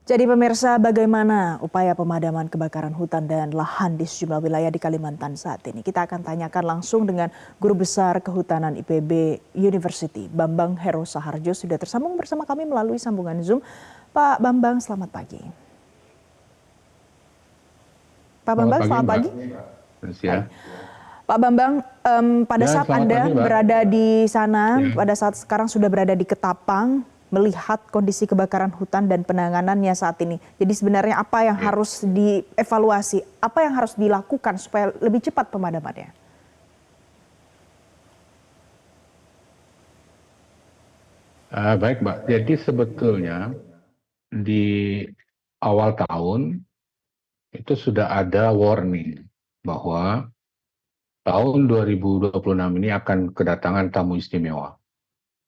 Jadi pemirsa, bagaimana upaya pemadaman kebakaran hutan dan lahan di sejumlah wilayah di Kalimantan saat ini? Kita akan tanyakan langsung dengan Guru Besar Kehutanan IPB University, Bambang Hero Saharjo, sudah tersambung bersama kami melalui sambungan Zoom. Pak Bambang, selamat pagi. Pak Bambang, selamat pagi. Baik. Pak Bambang, pada saat Anda berada di sana, pada saat sekarang sudah berada di Ketapang, melihat kondisi kebakaran hutan dan penanganannya saat ini. Jadi sebenarnya apa yang harus dievaluasi, apa yang harus dilakukan supaya lebih cepat pemadamannya? Baik Mbak, jadi sebetulnya di awal tahun itu sudah ada warning bahwa tahun 2026 ini akan kedatangan tamu istimewa,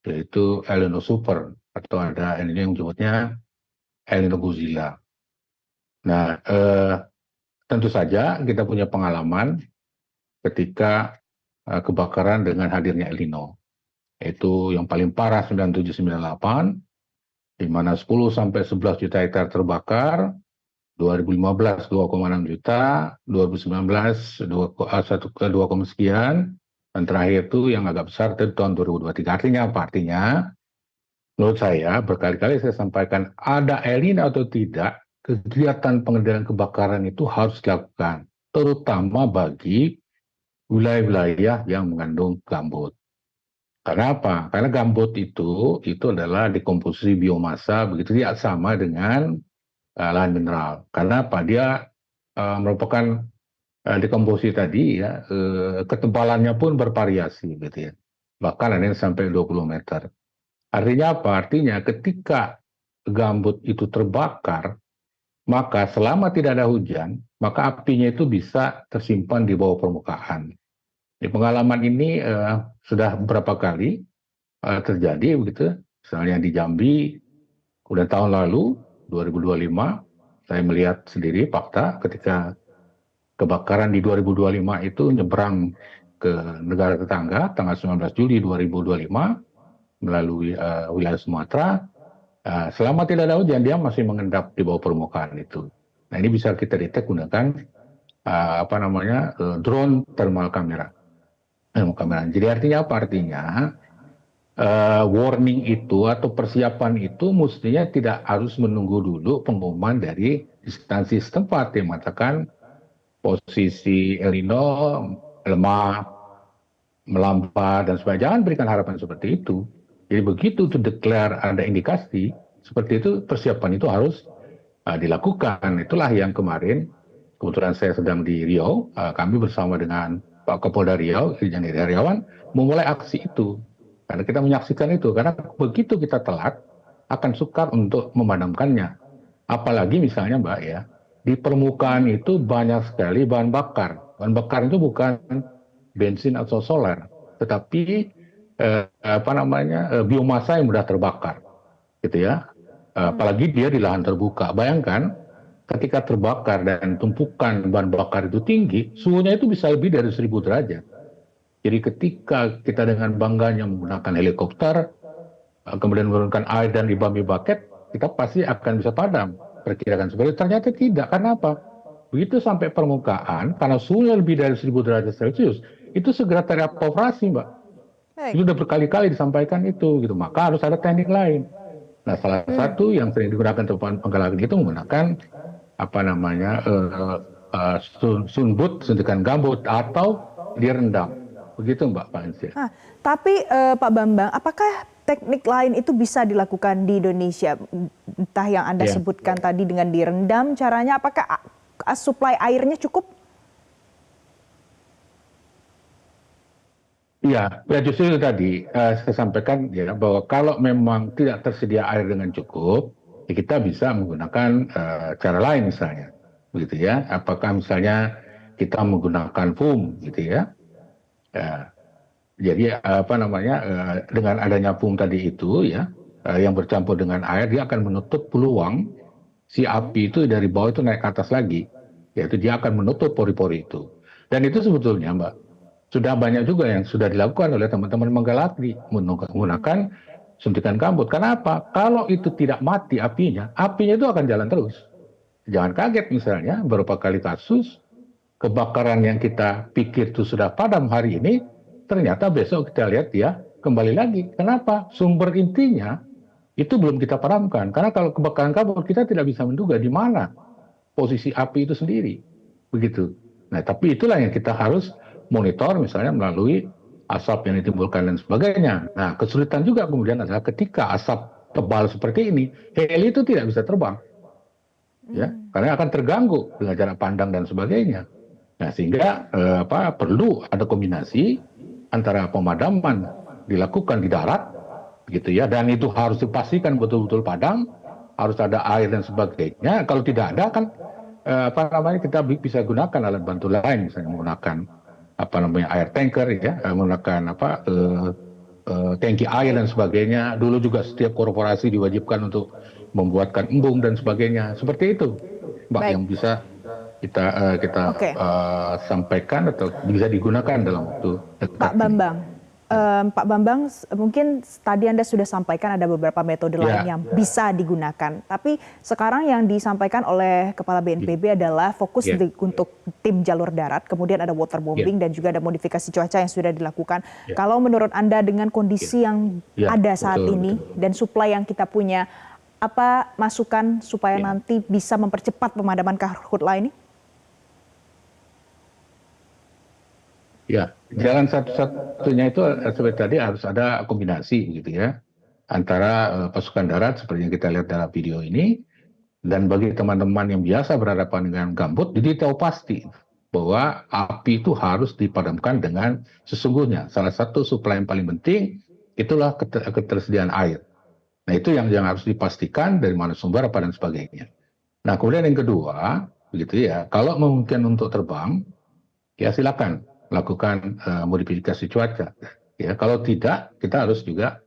yaitu El Nino Super, atau ada El Nino yang disebutnya El Nino Godzilla. Nah, tentu saja kita punya pengalaman ketika kebakaran dengan hadirnya El Nino. Itu yang paling parah 97-98, di mana 10 sampai 11 juta hektar terbakar, 2015 2,6 juta, 2019 2, sekian, dan terakhir itu yang agak besar itu tahun 2023. Artinya apa? Artinya, menurut saya, berkali-kali saya sampaikan, ada El Nino atau tidak, kegiatan pengendalian kebakaran itu harus dilakukan, terutama bagi wilayah-wilayah yang mengandung gambut. Karena apa? Karena gambut itu adalah dekomposisi biomasa, begitu dia sama dengan lahan mineral. Karena apa? Dia merupakan dekomposisi tadi ya, ketebalannya pun bervariasi gitu ya. Bahkan ada yang sampai 20 meter. Artinya apa? Artinya ketika gambut itu terbakar, maka selama tidak ada hujan, maka apinya itu bisa tersimpan di bawah permukaan. Di pengalaman ini sudah beberapa kali terjadi begitu. Misalnya di Jambi, udah tahun lalu 2025, saya melihat sendiri fakta ketika kebakaran di 2025 itu nyebrang ke negara tetangga tanggal 19 Juli 2025 melalui wilayah Sumatera. Selama tidak ada hujan, dia masih mengendap di bawah permukaan itu. Nah, ini bisa kita detek gunakan drone thermal camera. Jadi artinya apa? Artinya warning itu atau persiapan itu mestinya tidak harus menunggu dulu pengumuman dari instansi setempat yang mengatakan posisi El Nino lemah, melambat, dan sebagainya. Jangan berikan harapan seperti itu. Jadi begitu itu declare ada indikasi seperti itu, persiapan itu harus dilakukan. Itulah yang kemarin, kebetulan saya sedang di Riau, kami bersama dengan Pak Kapolda Riau, Irjen Heriawan, memulai aksi itu. Karena kita menyaksikan itu, karena begitu kita telat, akan sukar untuk memadamkannya. Apalagi misalnya Mbak ya, di permukaan itu banyak sekali bahan bakar. Bahan bakar itu bukan bensin atau solar, tetapi biomasa yang mudah terbakar, gitu ya. Apalagi dia di lahan terbuka. Bayangkan, ketika terbakar dan tumpukan bahan bakar itu tinggi, suhunya itu bisa lebih dari 1000 derajat. Jadi ketika kita dengan bangganya menggunakan helikopter, kemudian menggunakan air dan dibambi bucket, kita pasti akan bisa padam. Perkirakan seperti itu. Ternyata tidak. Karena apa? Begitu sampai permukaan, karena suhunya lebih dari 1000 derajat Celcius, itu segera terevaporasi, Mbak. Itu sudah berkali-kali disampaikan itu, gitu. Maka harus ada teknik lain. Nah, salah satu yang sering digunakan untuk penggalangan itu menggunakan sunbut, suntikan gambut, atau direndam. Begitu Mbak Pansir. Tapi Pak Bambang, apakah teknik lain itu bisa dilakukan di Indonesia? Entah yang Anda sebutkan tadi dengan direndam caranya, apakah suplai airnya cukup? Ya justru itu tadi saya sampaikan ya, bahwa kalau memang tidak tersedia air dengan cukup, ya kita bisa menggunakan cara lain misalnya, begitu ya. Apakah misalnya kita menggunakan foam, gitu ya. Jadi dengan adanya foam tadi itu ya, yang bercampur dengan air, dia akan menutup peluang si api itu dari bawah itu naik ke atas lagi, yaitu dia akan menutup pori-pori itu. Dan itu sebetulnya Mbak, sudah banyak juga yang sudah dilakukan oleh teman-teman Manggalatri menggunakan suntikan gambut. Kenapa? Kalau itu tidak mati apinya itu akan jalan terus. Jangan kaget misalnya beberapa kali kasus kebakaran yang kita pikir itu sudah padam hari ini, ternyata besok kita lihat dia kembali lagi. Kenapa? Sumber intinya itu belum kita padamkan. Karena kalau kebakaran gambut kita tidak bisa menduga di mana posisi api itu sendiri. Begitu. Nah, tapi itulah yang kita harus monitor misalnya melalui asap yang ditimbulkan dan sebagainya. Nah, kesulitan juga kemudian adalah ketika asap tebal seperti ini, heli itu tidak bisa terbang. Ya, karena akan terganggu dengan jarak pandang dan sebagainya. Nah, sehingga perlu ada kombinasi antara pemadaman dilakukan di darat, gitu ya, dan itu harus dipastikan betul-betul padam, harus ada air dan sebagainya. Kalau tidak ada kan kita bisa gunakan alat bantu lain, misalnya menggunakan air tanker, ya, menggunakan tangki air dan sebagainya. Dulu juga setiap korporasi diwajibkan untuk membuatkan embung dan sebagainya. Seperti itu, Mbak, yang bisa kita sampaikan atau bisa digunakan dalam waktu dekat. Pak Bambang, mungkin tadi Anda sudah sampaikan ada beberapa metode lain yang bisa digunakan. Tapi sekarang yang disampaikan oleh Kepala BNPB adalah fokus untuk tim jalur darat, kemudian ada waterbombing dan juga ada modifikasi cuaca yang sudah dilakukan. Kalau menurut Anda dengan kondisi yang ada saat ini dan suplai yang kita punya, apa masukan supaya nanti bisa mempercepat pemadaman karhutla ini? Ya, jalan satu-satunya itu seperti tadi harus ada kombinasi gitu ya, antara pasukan darat seperti yang kita lihat dalam video ini, dan bagi teman-teman yang biasa berhadapan dengan gambut, jadi tahu pasti bahwa api itu harus dipadamkan dengan sesungguhnya. Salah satu suplai yang paling penting itulah ketersediaan air. Nah, itu yang harus dipastikan dari mana sumber apa dan sebagainya. Nah, kemudian yang kedua, begitu ya, kalau memungkinkan untuk terbang, ya silakan lakukan modifikasi cuaca. Ya, kalau tidak, kita harus juga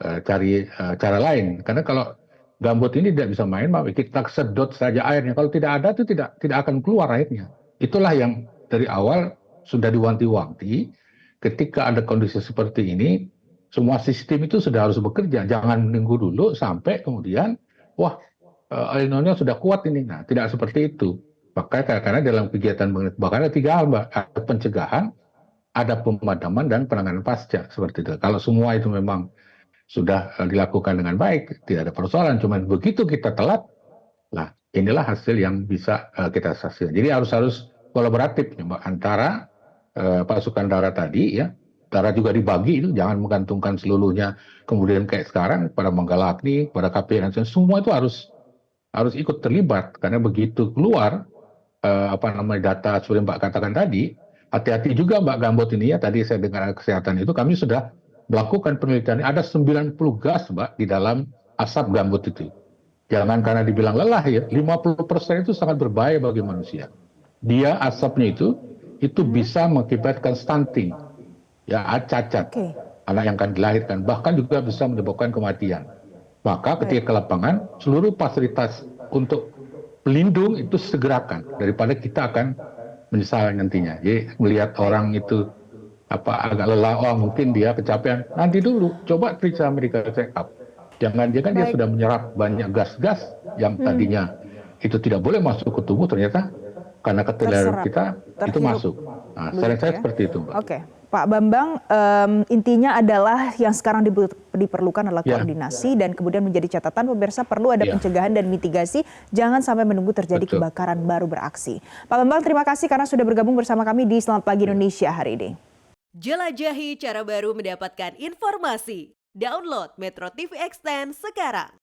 cari cara lain. Karena kalau gambut ini tidak bisa main, kita sedot saja airnya. Kalau tidak ada, itu tidak akan keluar airnya. Itulah yang dari awal sudah diwanti-wanti. Ketika ada kondisi seperti ini, semua sistem itu sudah harus bekerja. Jangan menunggu dulu sampai kemudian, wah, El Nino sudah kuat ini. Nah, tidak seperti itu. Makanya karena dalam kegiatan kebakaran ada 3 hal, Mbak. Ada pencegahan, ada pemadaman, dan penanganan pasca. Seperti itu. Kalau semua itu memang sudah dilakukan dengan baik, tidak ada persoalan. Cuma begitu kita telat, nah inilah hasil yang bisa kita saksikan. Jadi harus kolaboratif, Mbak, antara pasukan darat tadi, ya. Darat juga dibagi, itu jangan menggantungkan seluruhnya. Kemudian kayak sekarang, pada Manggala-Agni, pada KPI, dan semua itu harus ikut terlibat. Karena begitu keluar data seperti Mbak katakan tadi, hati-hati juga Mbak gambut ini ya. Tadi saya dengar kesehatan itu, kami sudah melakukan penelitian. Ada 90 gas, Mbak, di dalam asap gambut itu. Jangan karena dibilang lelah ya, 50% itu sangat berbahaya bagi manusia. Dia asapnya itu bisa mengakibatkan stunting, ya, cacat, anak yang akan dilahirkan, bahkan juga bisa menyebabkan kematian. Maka ketika ke lapangan, seluruh fasilitas untuk pelindung itu segerakan, daripada kita akan menyesal nantinya. Jadi melihat orang itu agak lelah, mungkin dia kecapean, nanti dulu coba periksa medical check up. Jangan-jangan dia sudah menyerap banyak gas-gas yang tadinya itu tidak boleh masuk ke tubuh, ternyata karena ketelaran kita itu masuk. Nah, saran saya seperti itu, Mbak. Oke, Pak Bambang, intinya adalah yang sekarang diperlukan adalah koordinasi, dan kemudian menjadi catatan pemirsa perlu ada pencegahan dan mitigasi, jangan sampai menunggu terjadi kebakaran baru beraksi. Pak Bambang, terima kasih karena sudah bergabung bersama kami di Selamat Pagi Indonesia hari ini. Jelajahi cara baru mendapatkan informasi. Download Metro TV Extend sekarang.